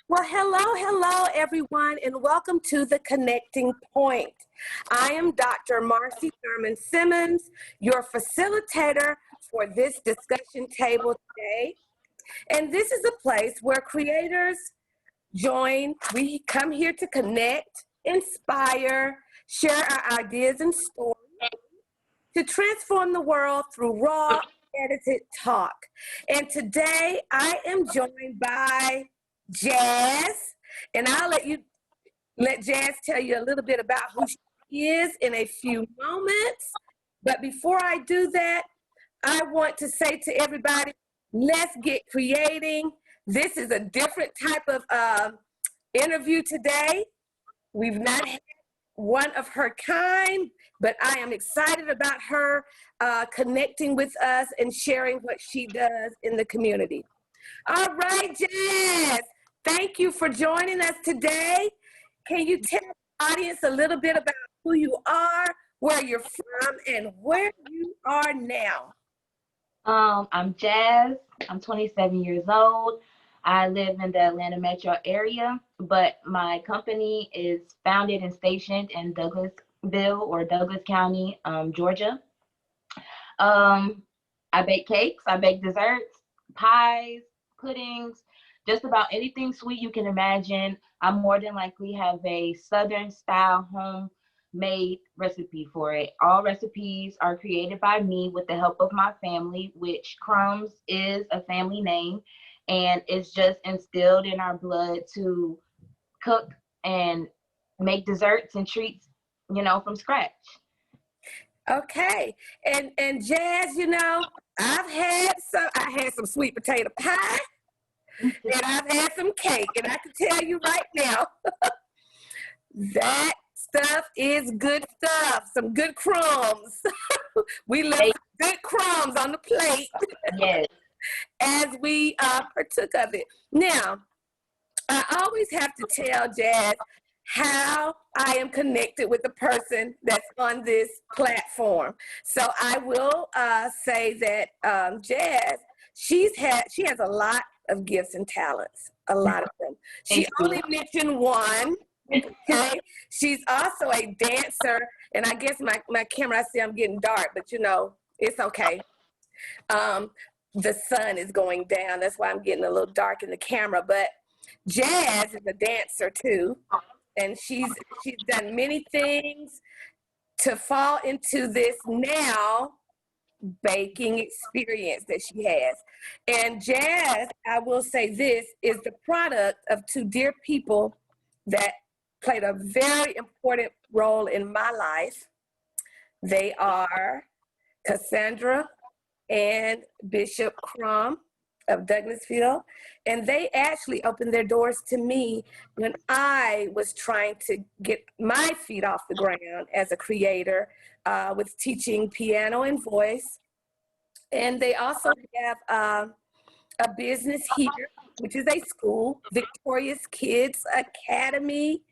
Well, hello, everyone, and welcome to the Connecting Point. I am Dr. Marcy Thurman Simmons, your facilitator for this discussion table today. And this is a place where creators join. We come here to connect, inspire, share our ideas and stories to transform the world through raw, edited talk. And today I am joined by Jazz, and I'll let Jazz tell you a little bit about who she is in a few moments. But before I do that, I want to say to everybody, let's get creating. This is a different type of interview today. We've not had one of her kind, but I am excited about her connecting with us and sharing what she does in the community. All right, Jazz, thank you for joining us today. Can you tell the audience a little bit about who you are, where you're from, and where you are now? I'm Jazz. I'm 27 years old. I live in the Atlanta metro area, but my company is founded and stationed in Douglasville or Douglas County, Georgia. I bake cakes, I bake desserts, pies, puddings, just about anything sweet you can imagine. I more than likely have a Southern style homemade recipe for it. All recipes are created by me with the help of my family, which Crumbs is a family name, and it's just instilled in our blood to cook and make desserts and treats, from scratch. Okay, and Jazz, I had some sweet potato pie, and I've had some cake, and I can tell you right now, that stuff is good stuff, some good crumbs. We left good crumbs on the plate. Yes. As we partook of it. Now, I always have to tell Jazz how I am connected with the person that's on this platform. So I will say that Jazz, she has a lot of gifts and talents, a lot of them. She only mentioned one. Okay, she's also a dancer, and I guess my camera, I see I'm getting dark, but it's okay. The sun is going down, that's why I'm getting a little dark in the camera. But Jazz is a dancer too, and she's done many things to fall into this now baking experience that she has. And Jazz, I will say this, is the product of two dear people that played a very important role in my life. They are Cassandra and Bishop Crum of Douglasville, and they actually opened their doors to me when I was trying to get my feet off the ground as a creator with teaching piano and voice. And they also have a business here, which is a school, Victorious Kids Academy.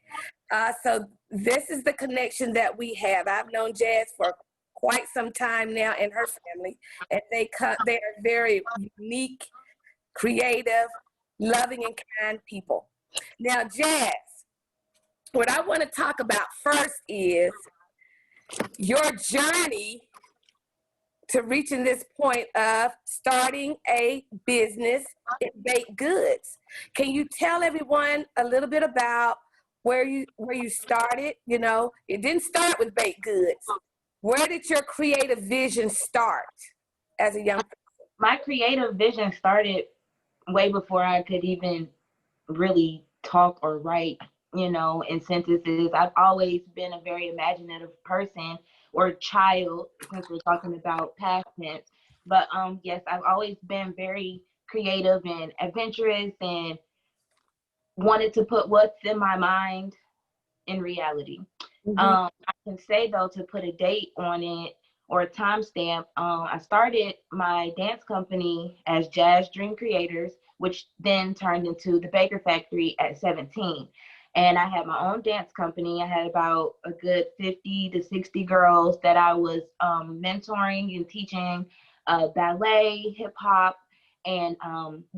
So this is the connection that we have. I've known Jazz for quite some time now, and her family, and they are very unique, creative, loving, and kind people. Now, Jazz, what I want to talk about first is your journey to reaching this point of starting a business in baked goods. Can you tell everyone a little bit about where you started? It didn't start with baked goods. Where did your creative vision start as a young person? My creative vision started way before I could even really talk or write, in sentences. I've always been a very imaginative person or child, since we're talking about past tense. But yes, I've always been very creative and adventurous and wanted to put what's in my mind in reality. Mm-hmm. I can say, though, to put a date on it or a timestamp, I started my dance company as Jazz Dream Creators, which then turned into the Baker Factory at 17. And I had my own dance company. I had about a good 50 to 60 girls that I was mentoring and teaching ballet, hip hop, and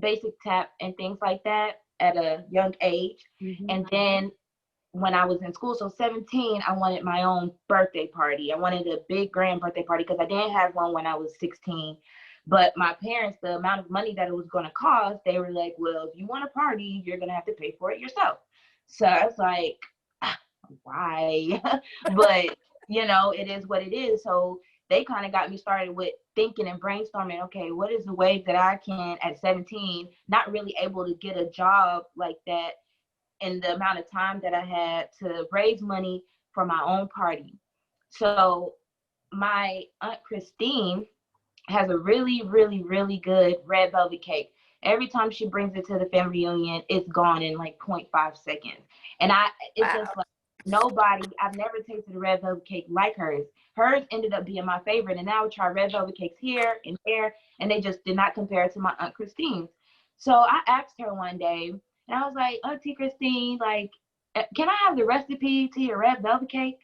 basic tap and things like that. at a young age. Mm-hmm. And then when I was in school, so 17, I wanted my own birthday party. I wanted a big grand birthday party because I didn't have one when I was 16. But my parents, the amount of money that it was going to cost, they were like, well, if you want a party, you're going to have to pay for it yourself. So I was like, why? But, you know, it is what it is. So they kind of got me started with thinking and brainstorming, okay, what is the way that I can, at 17, not really able to get a job like that in the amount of time that I had to raise money for my own party. So my Aunt Christine has a really, really, really good red velvet cake. Every time she brings it to the family reunion, it's gone in like 0.5 seconds. And it's Wow. just like nobody, I've never tasted a red velvet cake like hers. Hers ended up being my favorite. And now I would try red velvet cakes here and there, and they just did not compare to my Aunt Christine's. So I asked her one day, and I was like, Auntie Christine, like, can I have the recipe to your red velvet cake?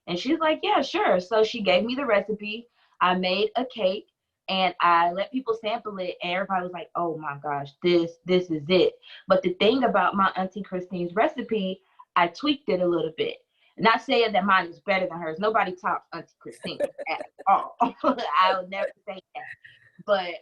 And she's like, yeah, sure. So she gave me the recipe. I made a cake and I let people sample it, and everybody was like, oh my gosh, this is it. But the thing about my Auntie Christine's recipe, I tweaked it a little bit. Not saying that mine is better than hers. Nobody tops Auntie Christine at all. I would never say that. But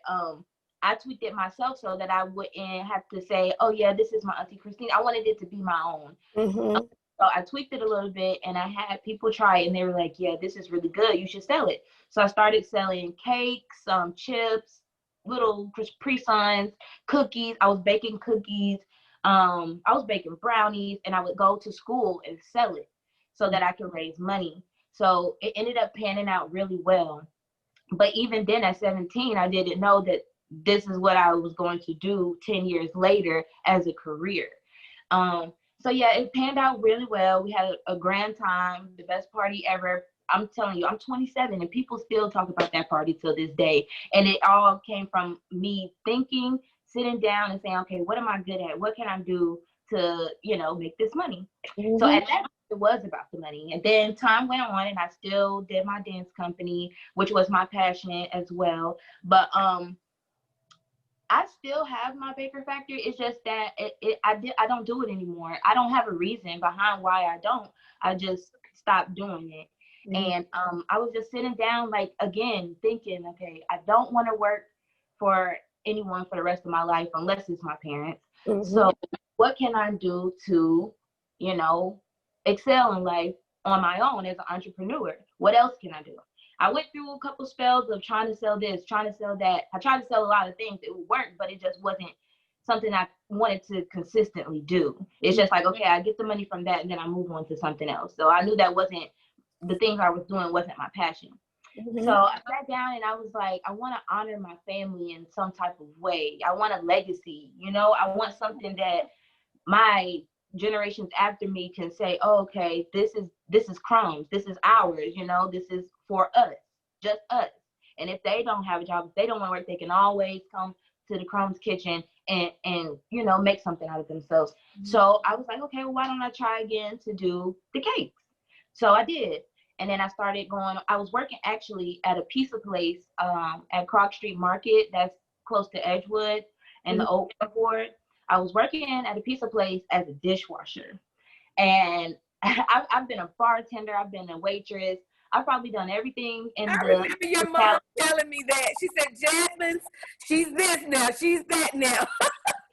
I tweaked it myself so that I wouldn't have to say, oh yeah, this is my Auntie Christine. I wanted it to be my own. Mm-hmm. So I tweaked it a little bit, and I had people try it, and they were like, yeah, this is really good. You should sell it. So I started selling cakes, chips, little Capri-Suns, cookies. I was baking cookies. I was baking brownies, and I would go to school and sell it so that I could raise money. So it ended up panning out really well. But even then at 17, I didn't know that this is what I was going to do 10 years later as a career. So yeah, it panned out really well. We had a grand time, the best party ever. I'm telling you, I'm 27 and people still talk about that party till this day. And it all came from me thinking, sitting down and saying, okay, what am I good at? What can I do to, make this money? Mm-hmm. So at that time, it was about the money. And then time went on and I still did my dance company, which was my passion as well. But I still have my baker factory. It's just that I don't do it anymore. I don't have a reason behind why I don't. I just stopped doing it. Mm-hmm. And I was just sitting down, like, again, thinking, okay, I don't want to work for anyone for the rest of my life unless it's my parents. Mm-hmm. So what can I do to, excel in life on my own as an entrepreneur? What else can I do? I went through a couple spells of trying to sell this, trying to sell that. I tried to sell a lot of things. It would work, but it just wasn't something I wanted to consistently do. It's just like, okay, I get the money from that and then I move on to something else. So I knew that wasn't, the things I was doing wasn't my passion. Mm-hmm. So I sat down and I was like, I want to honor my family in some type of way. I want a legacy, I want something that my generations after me can say, oh, okay, this is crumbs, this is ours, this is for us, just us. And if they don't have a job, if they don't want to work, they can always come to the Crumbs kitchen and make something out of themselves. Mm-hmm. So I was like, okay, well, why don't I try again to do the cakes? So I did. And then I started going, I was working actually at a pizza place at Croc Street Market that's close to Edgewood and the Old Airport. I was working at a pizza place as a dishwasher. And I've been a bartender. I've been a waitress. I've probably done everything in I remember your mom telling me that. She said, Jasmine, she's this now, she's that now.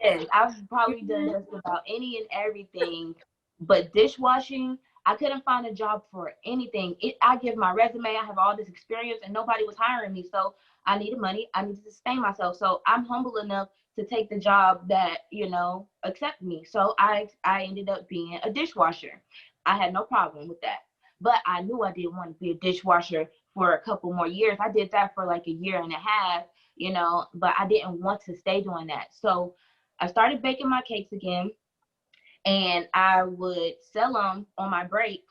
Yes, I've probably done just about any and everything. But dishwashing, I couldn't find a job for anything. I give my resume, I have all this experience, and nobody was hiring me. So I needed money. I needed to sustain myself. So I'm humble enough to take the job that, accept me. So I ended up being a dishwasher. I had no problem with that. But I knew I didn't want to be a dishwasher for a couple more years. I did that for like a year and a half, but I didn't want to stay doing that. So I started baking my cakes again. And I would sell them on my break.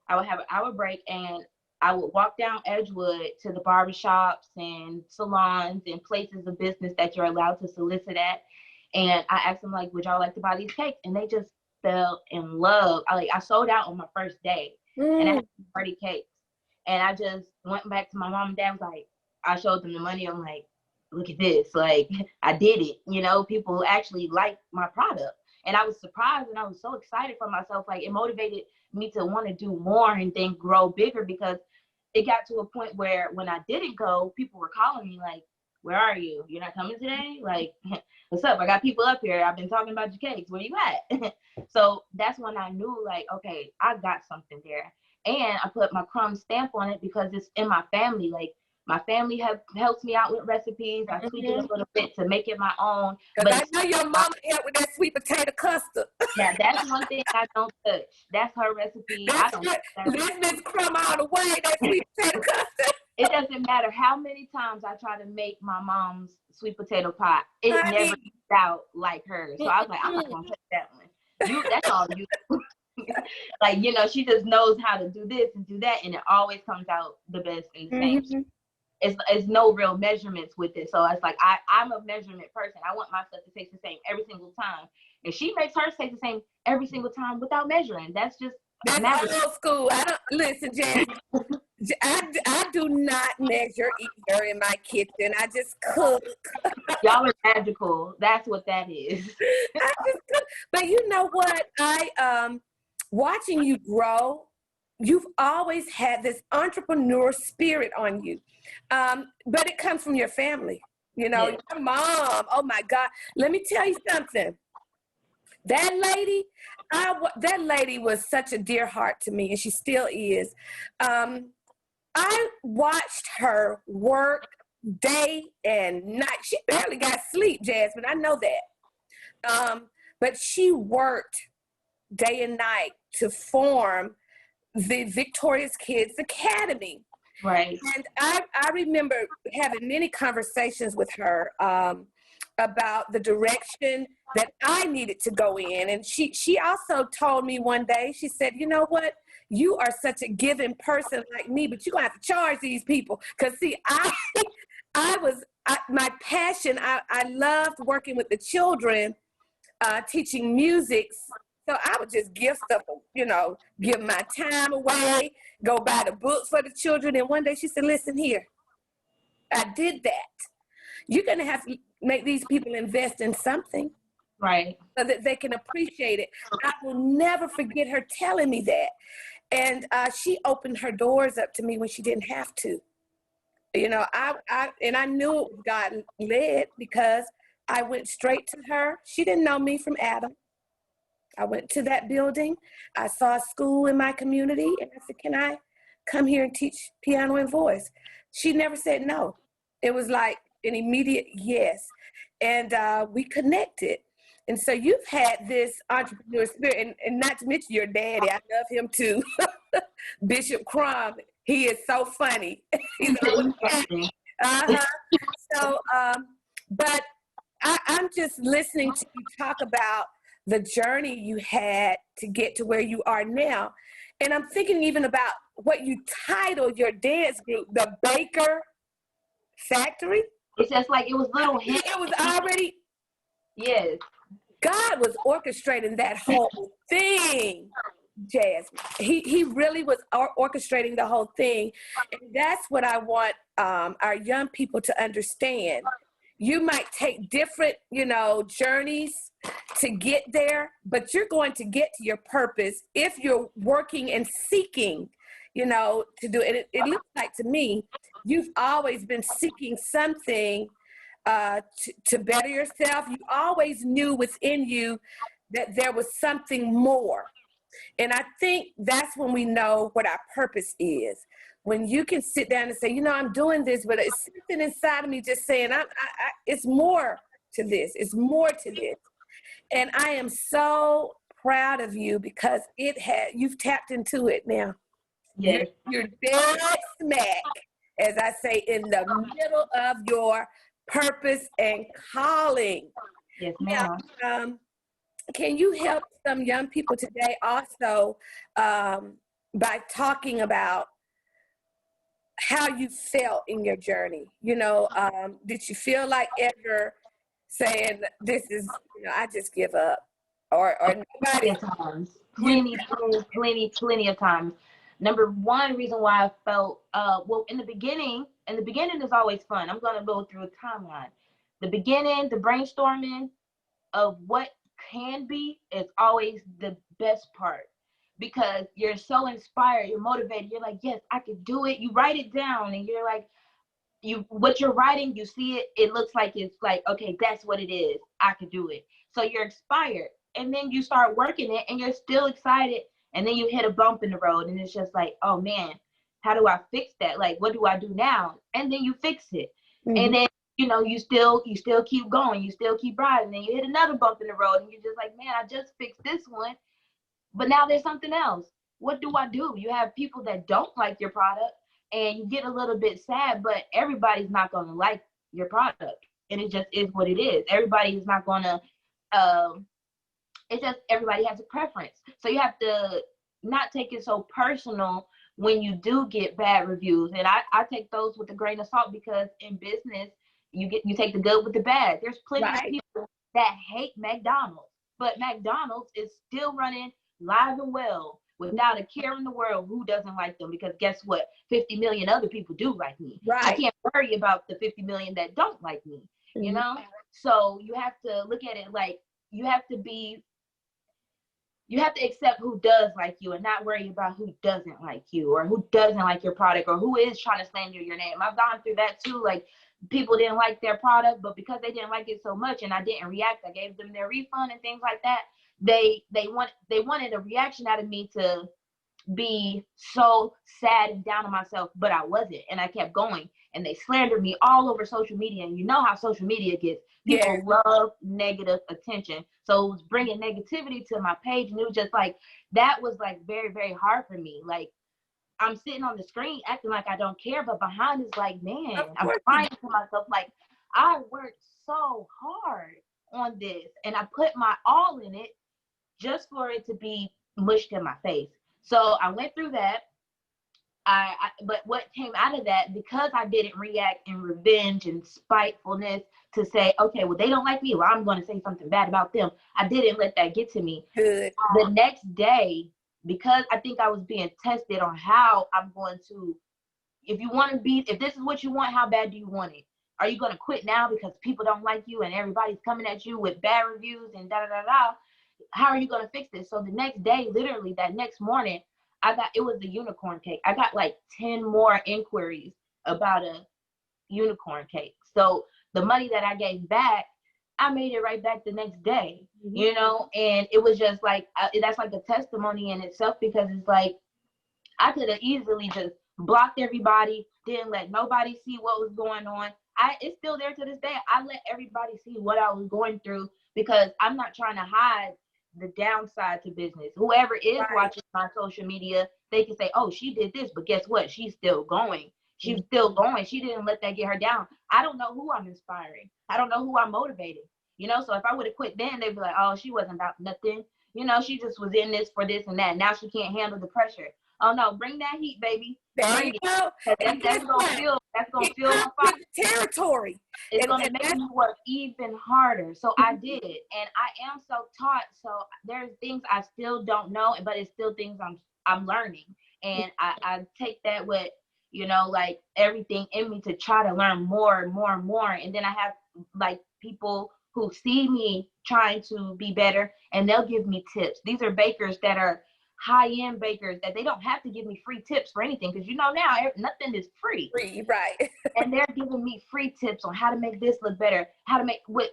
I would have an hour break and I would walk down Edgewood to the barbershops and salons and places of business that you're allowed to solicit at. And I asked them, like, would y'all like to buy these cakes? And they just fell in love. I sold out on my first day and I had 30 cakes. And I just went back to my mom and dad, was like, I showed them the money. I'm like, look at this. Like, I did it. People actually like my product. And I was surprised and I was so excited for myself. Like, it motivated me to want to do more and then grow bigger, because it got to a point where when I didn't go, people were calling me like, where are you? You're not coming today? Like, what's up? I got people up here. I've been talking about your cakes. Where you at? So that's when I knew, like, okay, I got something there. And I put my crumb stamp on it because it's in my family. Like, my family helps me out with recipes. I tweak it a little bit to make it my own. But I know your mama helped with that sweet potato custard. Yeah, that's one thing I don't touch. That's her recipe. I don't touch that. Let Miss Crumb all the way, that sweet potato custard. It doesn't matter how many times I try to make my mom's sweet potato pie. It never comes out like hers. So I was like, I'm not gonna touch that one. That's all you. Like, you know, she just knows how to do this and do that, and it always comes out the best and the same. It's no real measurements with it. So it's like, I'm a measurement person. I want my stuff to taste the same every single time. And she makes hers taste the same every single time without measuring. That's old school. I don't listen, Jan. I do not measure either in my kitchen. I just cook. Y'all are magical. That's what that is. I just cook. But you know what? Watching you grow, you've always had this entrepreneur spirit on you. But it comes from your family. You know, your mom. Oh my God. Let me tell you something. That lady was such a dear heart to me, and she still is. I watched her work day and night. She barely got sleep, Jasmine. I know that. But she worked day and night to form the Victorious Kids Academy. Right. And I remember having many conversations with her about the direction that I needed to go in. And she also told me one day, she said, you know what? You are such a giving person like me, but you're going to have to charge these people. Because, see, my passion, I loved working with the children, teaching music. So I would just give stuff, you know, give my time away, go buy the books for the children. And one day she said, listen here, I did that. You're going to have to make these people invest in something. Right. So that they can appreciate it. I will never forget her telling me that. And she opened her doors up to me when she didn't have to. You know, I knew it was God led because I went straight to her. She didn't know me from Adam. I went to that building. I saw a school in my community, and I said, can I come here and teach piano and voice? She never said no. It was like an immediate yes. And we connected. And so you've had this entrepreneur spirit, and not to mention your daddy. I love him too. Bishop Crumb. He is so funny. You know? So, but I'm just listening to you talk about the journey you had to get to where you are now. And I'm thinking even about what you titled your dance group, the Baker Factory. It's just like it was little hints. It was already. Yes. God was orchestrating that whole thing, Jasmine. He really was orchestrating the whole thing. And that's what I want our young people to understand. You might take different, you know, journeys to get there, but you're going to get to your purpose if you're working and seeking, you know, to do it. It looks like to me, you've always been seeking something to better yourself. You always knew within you that there was something more. And I think that's when we know what our purpose is. When you can sit down and say, you know, I'm doing this, but it's something inside of me just saying, it's more to this. It's more to this. And I am so proud of you because you've tapped into it now. Yes. You're dead smack, as I say, in the middle of your purpose and calling. Yes, ma'am. Now, can you help some young people today also by talking about how you felt in your journey? You know, did you feel like ever saying, this is, you know, I just give up? Or nobody? Plenty of times. Number one reason why I felt, well, in the beginning is always fun. I'm going to go through a timeline. The beginning, the brainstorming of what can be is always the best part, because you're so inspired, you're motivated, you're like, yes, I could do it. You write it down and you're like, what you're writing, you see it, it looks like, it's like, okay, that's what it is, I could do it. So you're inspired, and then you start working it and you're still excited, and then you hit a bump in the road and it's just like, oh man, how do I fix that? Like, what do I do now? And then you fix it. And then, you know, you still keep going, you still keep riding, and then you hit another bump in the road and you're just like, man, I just fixed this one, but now there's something else. What do I do? You have people that don't like your product, and you get a little bit sad, but everybody's not going to like your product. And it just is what it is. Everybody is not going to, it's just, everybody has a preference. So you have to not take it so personal when you do get bad reviews. And I take those with a grain of salt, because in business, you take the good with the bad. There's plenty of people that hate McDonald's, but McDonald's is still running live and well without a care in the world who doesn't like them, because guess what? 50 million other people do like me. I can't worry about the 50 million that don't like me, you know? So you have to look at it like, you have to accept who does like you and not worry about who doesn't like you, or who doesn't like your product, or who is trying to slander your name. I've gone through that too. Like, people didn't like their product, but because they didn't like it so much and I didn't react, I gave them their refund and things like that. They wanted a reaction out of me to be so sad and down on myself, but I wasn't, and I kept going, and they slandered me all over social media. And you know how social media gets, people love negative attention, so it was bringing negativity to my page, and it was just like, that was like very, very hard for me. Like, I'm sitting on the screen acting like I don't care, but behind is like, man, I'm crying to myself, like, I worked so hard on this and I put my all in it just for it to be mushed in my face. So I went through that. But what came out of that, because I didn't react in revenge and spitefulness to say, okay, well, they don't like me, well, I'm going to say something bad about them. I didn't let that get to me. Good. The next day, because I think I was being tested on how I'm going to, if this is what you want, how bad do you want it? Are you going to quit now because people don't like you and everybody's coming at you with bad reviews and da-da-da-da? How are you going to fix this? So the next day, literally that next morning, it was the unicorn cake. I got like 10 more inquiries about a unicorn cake. So the money that I gave back, I made it right back the next day, you know? And it was just like, that's like a testimony in itself, because it's like, I could have easily just blocked everybody, didn't let nobody see what was going on. It's still there to this day. I let everybody see what I was going through, because I'm not trying to hide the downside to business. Whoever is watching my social media, they can say, oh, she did this, but guess what? She's still going. She's still going. She didn't let that get her down. I don't know who I'm inspiring. I don't know who I'm motivating. You know, so if I would have quit then, they'd be like, oh, she wasn't about nothing. You know, she just was in this for this and that. Now she can't handle the pressure. Oh no, bring that heat, baby. There you go. That's gonna feel my fire. Territory. It's gonna make me work even harder. So I did, and I am self-taught. So there's things I still don't know, but it's still things I'm learning, and I take that with, you know, like everything in me to try to learn more and more and more. And then I have like people who see me trying to be better, and they'll give me tips. These are bakers that are high-end bakers that they don't have to give me free tips for anything, because you know now nothing is free. Right. And they're giving me free tips on how to make this look better, how to make with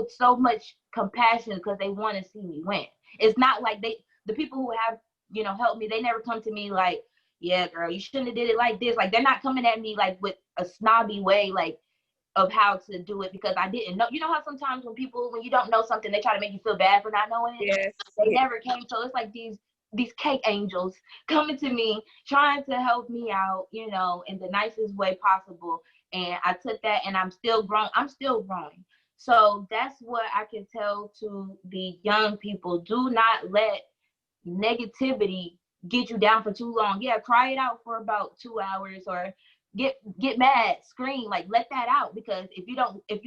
so much compassion, because they want to see me win. It's not like the people who have, you know, helped me, they never come to me like, yeah, girl, you shouldn't have did it like this. Like, they're not coming at me like with a snobby way, like, of how to do it, because I didn't know. You know how sometimes when you don't know something, they try to make you feel bad for not knowing it? Yes. They never came. So it's like these cake angels coming to me, trying to help me out, you know, in the nicest way possible. And I took that, and I'm still growing. So that's what I can tell to the young people. Do not let negativity get you down for too long. Yeah, cry it out for about 2 hours, or get mad, scream, like, let that out, because if you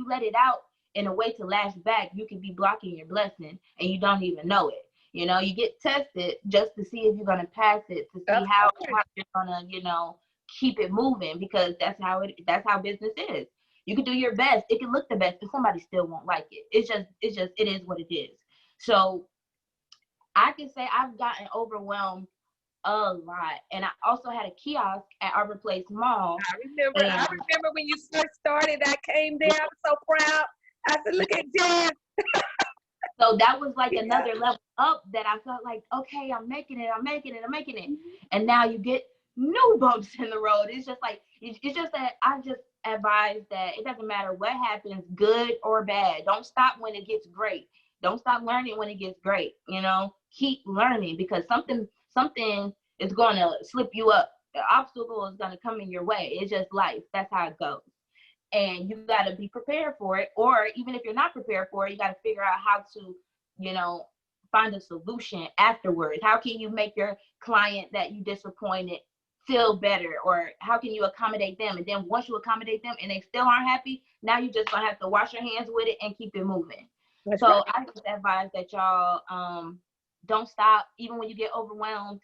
let it out in a way to lash back, you could be blocking your blessing and you don't even know it. You know, you get tested just to see if you're going to pass it, to see how you're going to, you know, keep it moving, because that's how business is. You can do your best. It can look the best, but somebody still won't like it. It is what it is. So I can say I've gotten overwhelmed a lot. And I also had a kiosk at Arbor Place Mall. I remember when you first started, I came there, I was so proud. I said, look at Jan. So that was like another level up that I felt like, okay, I'm making it. Mm-hmm. And now you get new bumps in the road. It's just like, it's just that I just advise that it doesn't matter what happens, good or bad. Don't stop when it gets great. Don't stop learning when it gets great. You know, keep learning, because something is going to slip you up. The obstacle is going to come in your way. It's just life. That's how it goes. And you got to be prepared for it. Or even if you're not prepared for it, you got to figure out how to, you know, find a solution afterwards. How can you make your client that you disappointed feel better? Or how can you accommodate them? And then once you accommodate them and they still aren't happy, now you just gonna have to wash your hands with it and keep it moving. That's so right. I just advise that y'all don't stop. Even when you get overwhelmed,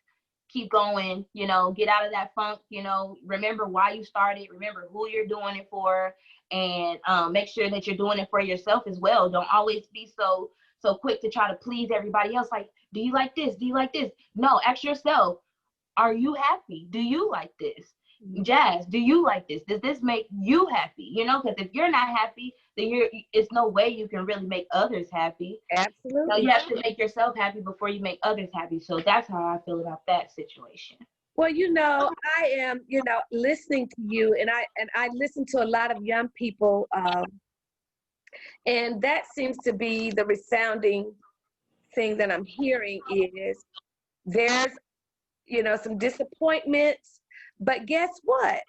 keep going, you know, get out of that funk, you know, remember why you started, remember who you're doing it for, and make sure that you're doing it for yourself as well. Don't always be so quick to try to please everybody else. Like, do you like this? Do you like this? No, ask yourself, are you happy? Do you like this? Jazz, do you like this? Does this make you happy? You know, because if you're not happy, then it's no way you can really make others happy. Absolutely. So you have to make yourself happy before you make others happy. So that's how I feel about that situation. Well, you know, I am, you know, listening to you, and I listen to a lot of young people, and that seems to be the resounding thing that I'm hearing is there's, you know, some disappointments, but guess what?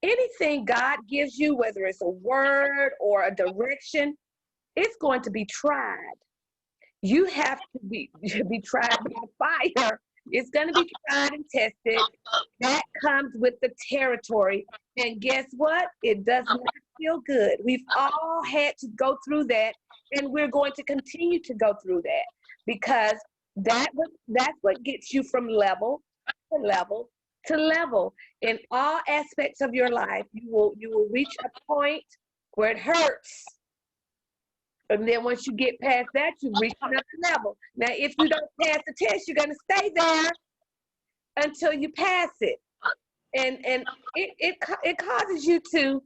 Anything God gives you, whether it's a word or a direction, it's going to be tried. You have to be tried by fire. It's going to be tried and tested. That comes with the territory. And guess what? It does not feel good. We've all had to go through that, and we're going to continue to go through that, because that's what gets you from level to level to level. In all aspects of your life, you will reach a point where it hurts. And then once you get past that, you reach another level. Now, if you don't pass the test, you're going to stay there until you pass it. And it causes you to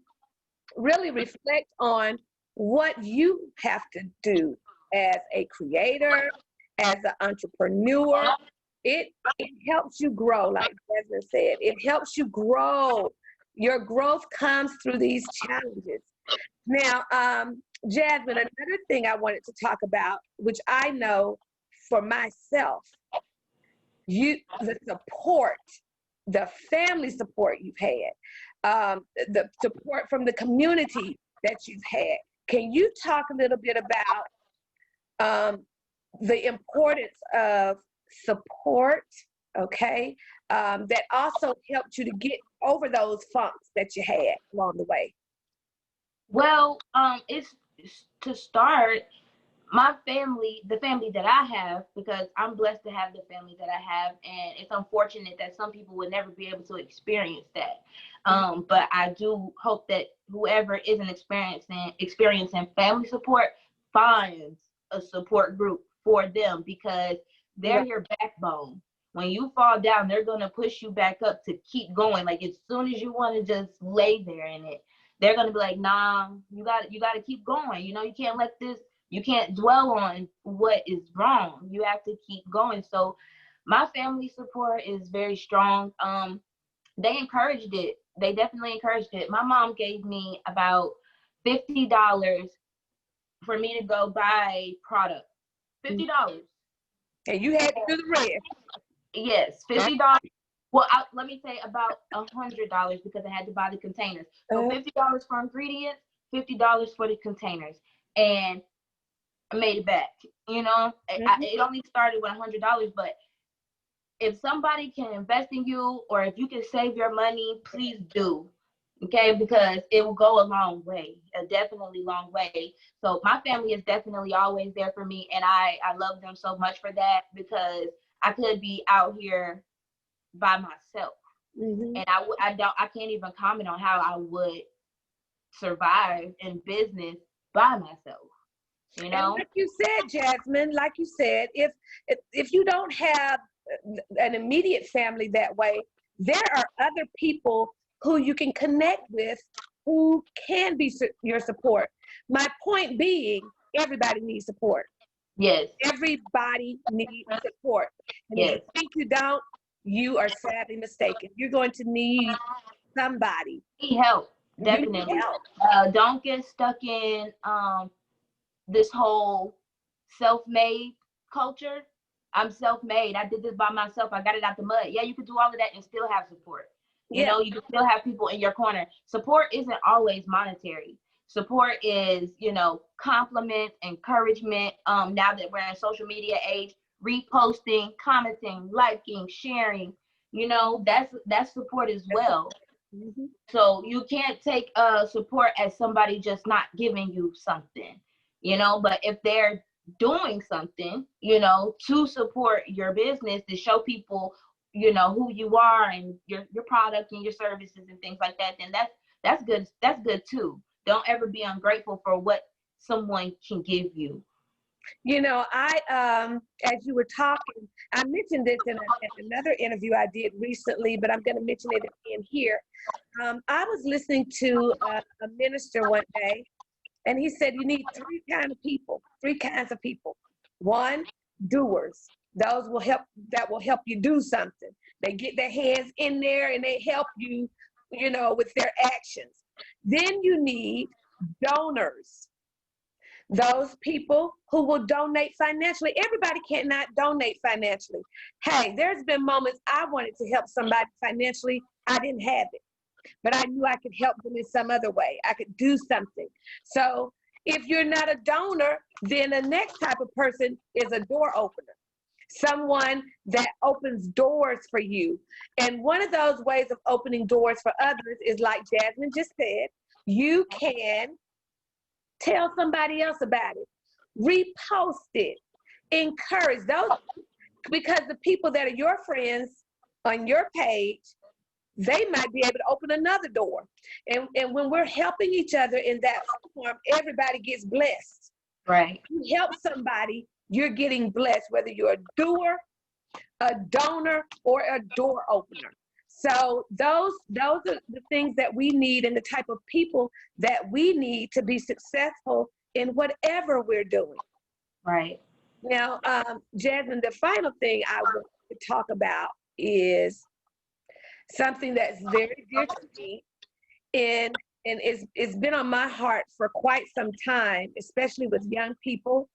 really reflect on what you have to do as a creator, as an entrepreneur. It helps you grow, like Jasmine said. It helps you grow. Your growth comes through these challenges. Now, Jasmine, another thing I wanted to talk about, which I know for myself, the support, the family support you've had, the support from the community that you've had. Can you talk a little bit about the importance of support, okay, that also helped you to get over those funks that you had along the way? Well, it's to start, my family, the family that I have, because I'm blessed to have the family that I have, and it's unfortunate that some people would never be able to experience that. But I do hope that whoever isn't experiencing family support finds a support group for them, because they're your backbone. When you fall down, they're gonna push you back up to keep going. Like, as soon as you want to just lay there in it, they're gonna be like, nah, you got to keep going. You know, you can't let this. You can't dwell on what is wrong. You have to keep going. So my family support is very strong. They encouraged it. They definitely encouraged it. My mom gave me about $50 for me to go buy product. $50. And you had to do the rest. Yes, $50. Well, let me say about $100, because I had to buy the containers. So $50 for ingredients, $50 for the containers, and I made it back. You know, it only started with $100, but if somebody can invest in you, or if you can save your money, please do. Okay, because it will go a long way, a definitely long way. So my family is definitely always there for me, and I love them so much for that, because I could be out here by myself, and I can't even comment on how I would survive in business by myself. you And know? like you said, Jasmine, like you said, if you don't have an immediate family that way, there are other people who you can connect with who can be your support. My point being, everybody needs support. Yes, Everybody needs support. And if you yes. think you don't, you are sadly mistaken. You're going to need somebody. Need help, You need definitely. help. Don't get stuck in this whole self-made culture. I'm self-made. I did this by myself. I got it out the mud. Yeah, you could do all of that and still have support. You Yeah. know, you can still have people in your corner. Support isn't always monetary. Support is, you know, compliment, encouragement. Now that we're in social media age, reposting, commenting, liking, sharing, you know, that's support as well. Mhm. So you can't take support as somebody just not giving you something, you know, but if they're doing something, you know, to support your business, to show people, you know, who you are and your product and your services and things like that, then that's good. That's good too. Don't ever be ungrateful for what someone can give you. You know, as you were talking, I mentioned this in another interview I did recently, but I'm going to mention it again here. I was listening to a minister one day, and he said you need three kinds of people. One, doers. Those that will help you do something. They get their hands in there and they help you, you know, with their actions. Then you need donors. Those people who will donate financially. Everybody cannot donate financially. Hey, there's been moments I wanted to help somebody financially. I didn't have it, but I knew I could help them in some other way. I could do something. So if you're not a donor, then the next type of person is a door opener. Someone that opens doors for you. And one of those ways of opening doors for others is like Jasmine just said, you can tell somebody else about it, repost it, encourage those, because the people that are your friends on your page, they might be able to open another door. And when we're helping each other in that form, everybody gets blessed. Right. You help somebody, you're getting blessed, whether you're a doer, a donor, or a door opener. So those are the things that we need and the type of people that we need to be successful in whatever we're doing. Right. Now, Jasmine, the final thing I want to talk about is something that's very dear to me, and it's been on my heart for quite some time, especially with young people,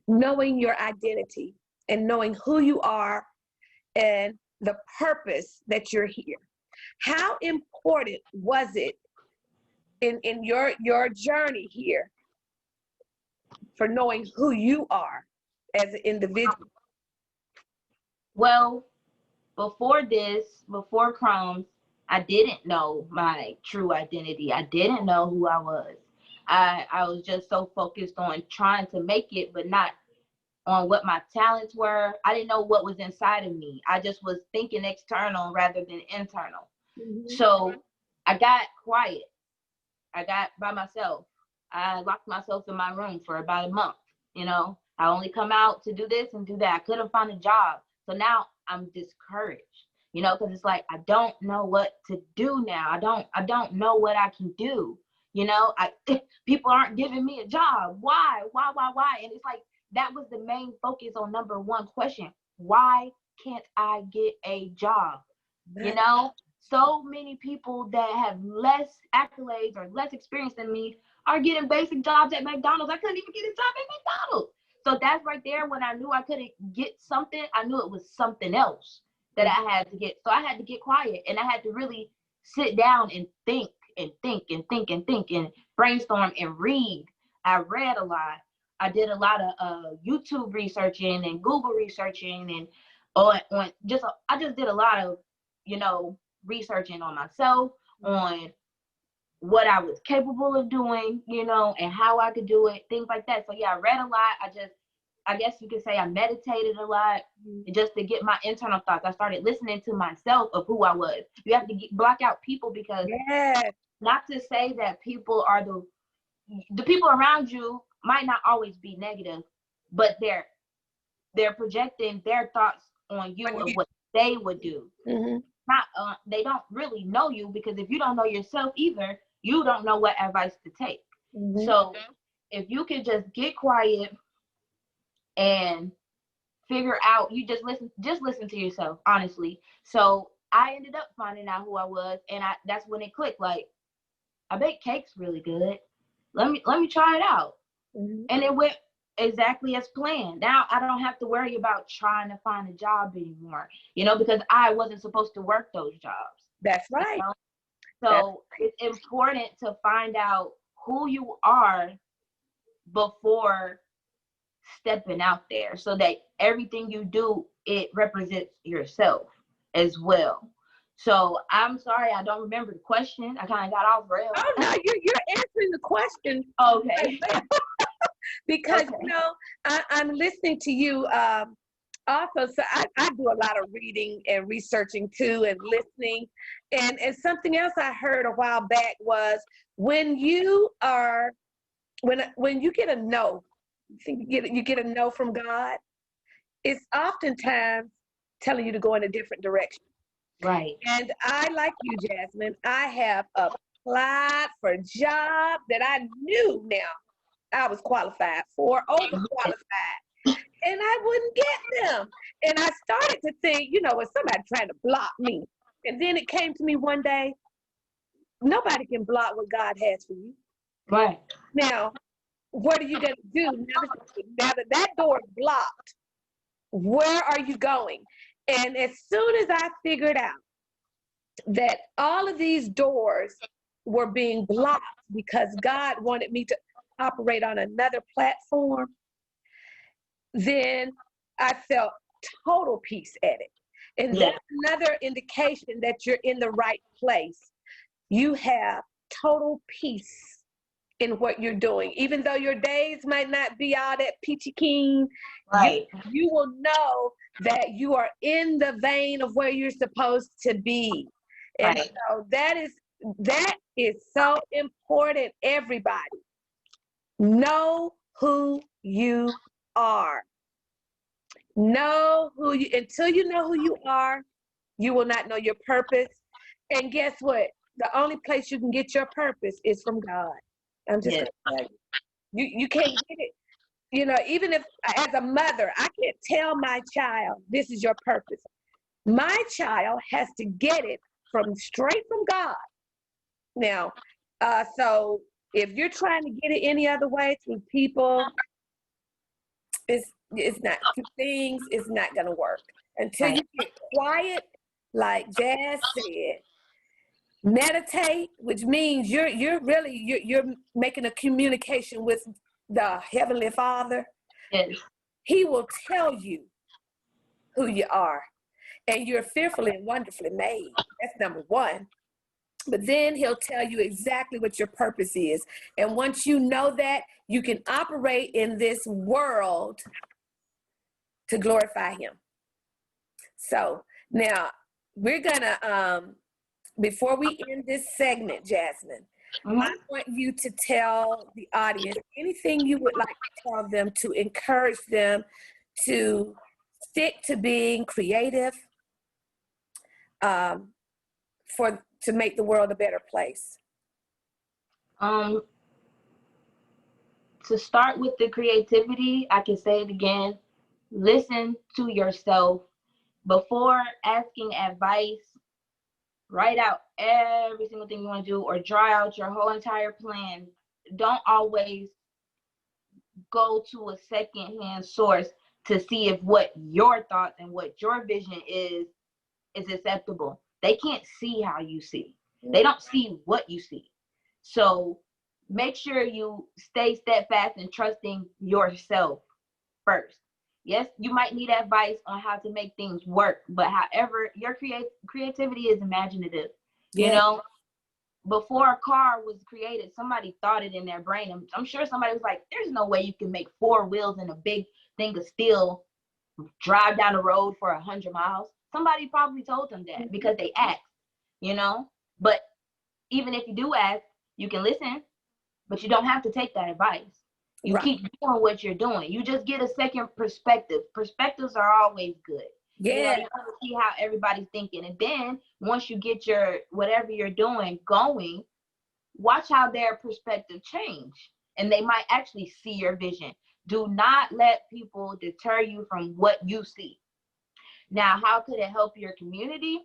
knowing your identity and knowing who you are and the purpose that you're here. How important was it in your journey here for knowing who you are as an individual? Well, before Crumbs, I didn't know my true identity. I didn't know who I was. I was just so focused on trying to make it, but not on what my talents were. I didn't know what was inside of me. I just was thinking external rather than internal. Mm-hmm. So I got quiet. I got by myself. I locked myself in my room for about a month. You know, I only come out to do this and do that. I couldn't find a job. So now I'm discouraged, you know, because it's like I don't know what to do now. I don't know what I can do. You know, people aren't giving me a job. Why? And it's like that was the main focus on number one question. Why can't I get a job? You know, so many people that have less accolades or less experience than me are getting basic jobs at McDonald's. I couldn't even get a job at McDonald's. So that's right there when I knew I couldn't get something, I knew it was something else that I had to get. So I had to get quiet and I had to really sit down and think and brainstorm and read. I read a lot. I did a lot of YouTube researching and Google researching and I just did a lot of, you know, researching on myself, on what I was capable of doing, you know, and how I could do it, things like that. So yeah, I read a lot. I guess you could say I meditated a lot just to get my internal thoughts. I started listening to myself of who I was. You have to block out people because not to say that people are the people around you might not always be negative, but they're projecting their thoughts on you of what they would do. Not they don't really know you, because if you don't know yourself either, you don't know what advice to take. So if you can just get quiet and figure out, you just listen to yourself, honestly. So I ended up finding out who I was, and that's when it clicked. Like, I bake cakes really good. Let me try it out. And it went exactly as planned. Now I don't have to worry about trying to find a job anymore, because I wasn't supposed to work those jobs. That's right. So it's important to find out who you are before stepping out there, so that everything you do, it represents yourself as well. So I'm sorry, I don't remember the question. I kind of got off rails. Oh no, you're answering the question. Okay. Because okay. I'm listening to you also. So I do a lot of reading and researching too, and listening. And something else I heard a while back was, when you get a no, you get a no from God, it's oftentimes telling you to go in a different direction. Right. And I, like you, Jasmine, I have applied for jobs that I knew now I was qualified for, overqualified, and I wouldn't get them. And I started to think, was somebody trying to block me? And then it came to me one day, nobody can block what God has for you. Right. Now, what are you going to do now that door is blocked? Where are you going? And as soon as I figured out that all of these doors were being blocked because God wanted me to operate on another platform, then I felt total peace at it. And that's another indication that you're in the right place. You have total peace in what you're doing. Even though your days might not be all that peachy keen, right, you will know that you are in the vein of where you're supposed to be. And right. so that is so important, everybody. Know who you are. Until you know who you are, you will not know your purpose. And guess what? The only place you can get your purpose is from God. I'm just gonna tell you. You can't get it. Even if, as a mother, I can't tell my child, this is your purpose. My child has to get it straight from God. Now, so if you're trying to get it any other way, through people, it's not, through things, it's not gonna work. Until you get quiet, like Jazz said, meditate, which means you're making a communication with the Heavenly Father. Yes. He will tell you who you are, and you're fearfully and wonderfully made. That's number one. But then he'll tell you exactly what your purpose is. And once you know that, you can operate in this world to glorify him. So now we're gonna, before we end this segment, Jasmine, I want you to tell the audience anything you would like to tell them to encourage them to stick to being creative, to make the world a better place. To start with the creativity, I can say it again, listen to yourself. Before asking advice, write out every single thing you want to do, or draw out your whole entire plan. Don't always go to a secondhand source to see if what your thoughts and what your vision is acceptable. They can't see how you see. They don't see what you see. So make sure you stay steadfast and trusting yourself first. Yes, you might need advice on how to make things work, but however, your creativity is imaginative. Before a car was created, somebody thought it in their brain. I'm sure somebody was like, there's no way you can make 4 wheels and a big thing of steel drive down the road for 100 miles. Somebody probably told them that because they asked, But even if you do ask, you can listen, but you don't have to take that advice. You Right. keep doing what you're doing. You just get a second perspective. Perspectives are always good. Yeah. You want to see how everybody's thinking. And then once you get your whatever you're doing going, watch how their perspective change. And they might actually see your vision. Do not let people deter you from what you see. Now, how could it help your community?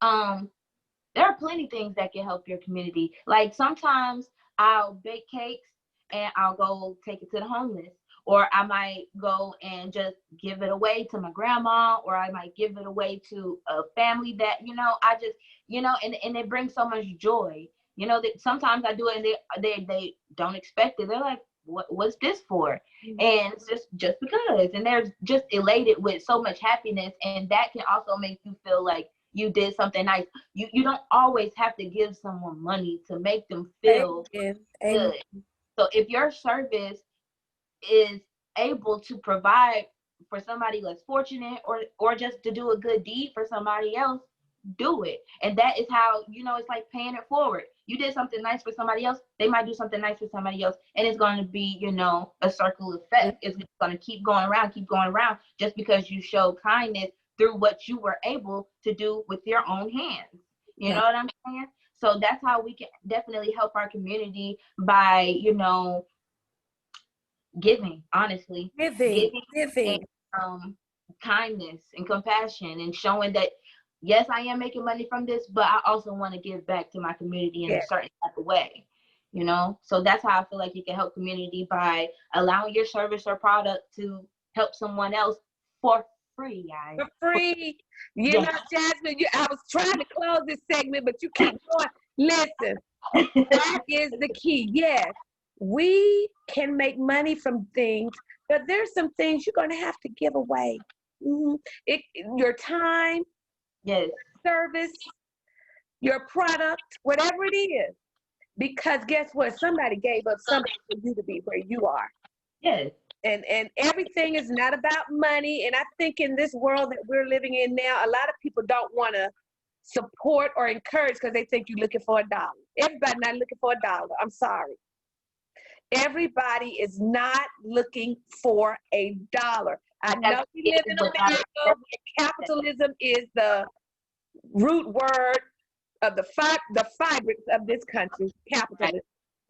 There are plenty of things that can help your community. Like sometimes I'll bake cakes and I'll go take it to the homeless. Or I might go and just give it away to my grandma, or I might give it away to a family that, I just, and it brings so much joy. That sometimes I do it and they don't expect it. They're like, what's this for? And it's just because. And they're just elated with so much happiness. And that can also make you feel like you did something nice. You don't always have to give someone money to make them feel good. So if your service is able to provide for somebody less fortunate, or just to do a good deed for somebody else, do it. And that is how, it's like paying it forward. You did something nice for somebody else, they might do something nice for somebody else, and it's going to be, a circle effect. It's going to keep going around just because you show kindness through what you were able to do with your own hands. You know what I'm saying? So that's how we can definitely help our community by, giving, honestly. Giving. And kindness and compassion, and showing that, yes, I am making money from this, but I also want to give back to my community in a certain type of way. So that's how I feel like you can help community, by allowing your service or product to help someone else for free, guys. For free. Jasmine, I was trying to close this segment, but you keep going. Listen, that is the key. Yes, we can make money from things, but there's some things you're going to have to give away. Your time, yes, service, your product, whatever it is. Because guess what? Somebody gave up something for you to be where you are. yes. And everything is not about money. And I think in this world that we're living in now, a lot of people don't want to support or encourage because they think you're looking for $1. Everybody not looking for $1. I'm sorry. Everybody is not looking for $1. I know we live in America where capitalism is the root word of the fabric of this country, capitalism.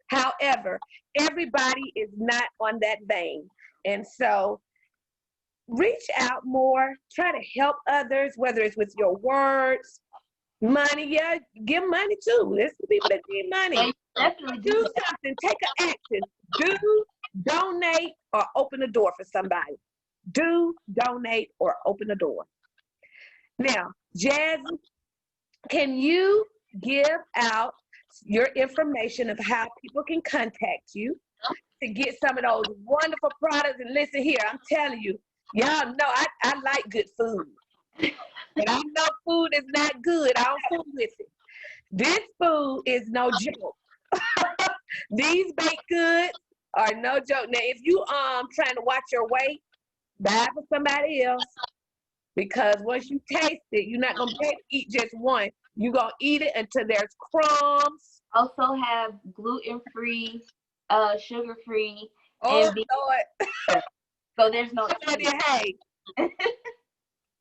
However, everybody is not on that vein. And so reach out more, try to help others, whether it's with your words, money. Give money too. There's some people that need money. Definitely do something, take an action. Do, donate, or open a door for somebody. Do, donate, or open a door. Now, Jazz, can you give out your information of how people can contact you to get some of those wonderful products? And listen here, I'm telling you, y'all know I like good food. But I know food is not good. I don't fool with it. This food is no joke. These baked goods are no joke. Now, if you trying to watch your weight, buy for somebody else. Because once you taste it, you're not gonna be able to eat just one. You're gonna eat it until there's crumbs. Also have gluten-free, sugar-free. Oh Lord. So there's no. Hey.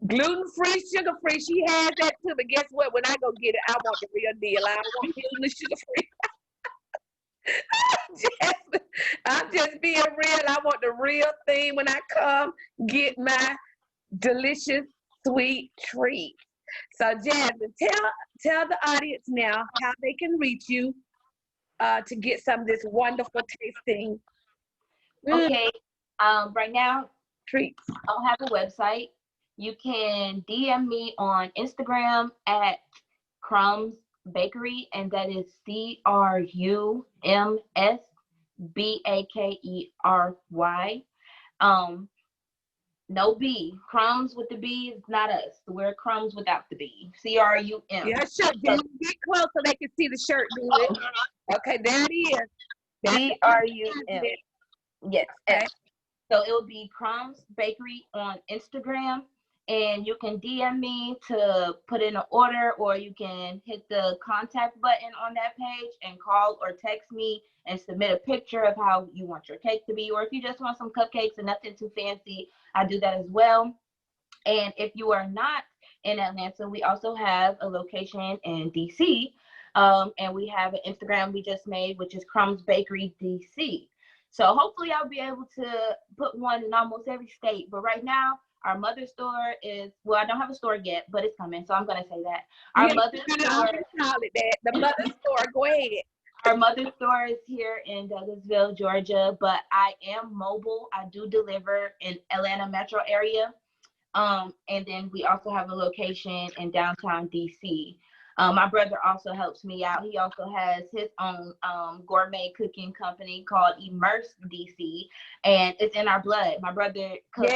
Gluten-free, sugar-free. She has that too, but guess what? When I go get it, I want the real deal. I don't want gluten sugar-free. I'm just being real. I want the real thing when I come get my delicious sweet treat. So Jasmine, tell the audience now how they can reach you to get some of this wonderful tasting. Okay. Right now, treats. I don't have a website. You can DM me on Instagram at Crumbs Bakery, and that is CRUMSBAKERY. No B. Crumbs with the B is not us. We're Crumbs without the B. CRUM. Yeah, sure. Get close so they can see the shirt. Okay, there it is. CRUM. Yes. Okay. So it will be Crumbs Bakery on Instagram, and you can DM me to put in an order, or you can hit the contact button on that page and call or text me and submit a picture of how you want your cake to be. Or if you just want some cupcakes and nothing too fancy, I do that as well. And if you are not in Atlanta, we also have a location in DC. And we have an Instagram we just made, which is Crumbs Bakery DC. So hopefully I'll be able to put one in almost every state. But right now, our mother store is, well, I don't have a store yet, but it's coming. So I'm going to say that. Our mother store, call it that. The mother store. Go ahead. Our mother store is here in Douglasville, Georgia, but I am mobile. I do deliver in Atlanta metro area. And then we also have a location in downtown DC. My brother also helps me out. He also has his own gourmet cooking company called Immerse DC, and it's in our blood. My brother cooks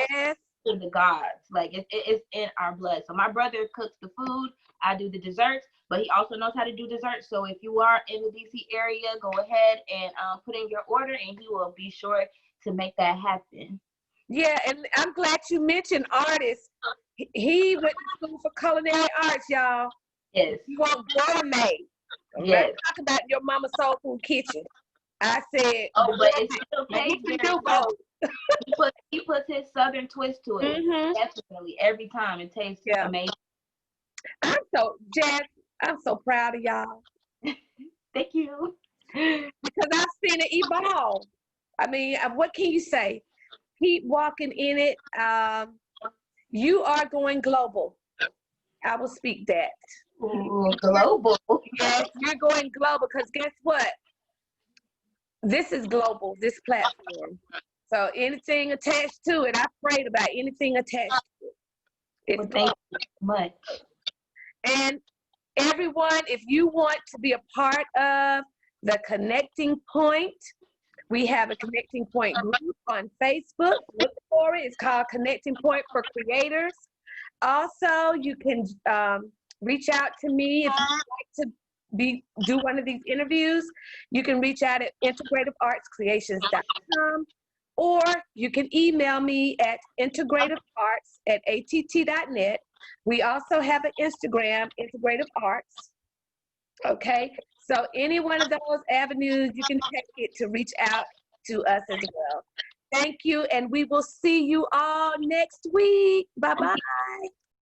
to the gods. Like it's in our blood. So my brother cooks the food. I do the desserts, but he also knows how to do desserts. So if you are in the DC area, go ahead and put in your order, and he will be sure to make that happen. Yeah, and I'm glad you mentioned artists. He went to school for culinary arts, y'all. Yes. You want gourmet. Yes. Talk about your mama's soul food kitchen. I said, oh, but it still tastes very good. He puts his southern twist to it. Mm-hmm. Definitely, every time it tastes amazing. Jazz, I'm so proud of y'all. Thank you. Because I've seen it evolve. I mean, what can you say? Keep walking in it. You are going global. I will speak that. Ooh, global. Yes, you're going global, because guess what? This is global, this platform. So anything attached to it, I prayed about anything attached to it. It's thank you so much. And everyone, if you want to be a part of the Connecting Point, we have a Connecting Point group on Facebook. Look for it. It's called Connecting Point for Creators. Also, you can reach out to me if you'd like to do one of these interviews. You can reach out at integrativeartscreations.com, or you can email me at integrativearts@att.net. We also have an Instagram, Integrative Arts. Okay, so any one of those avenues, you can take it to reach out to us as well. Thank you, and we will see you all next week. Bye-bye.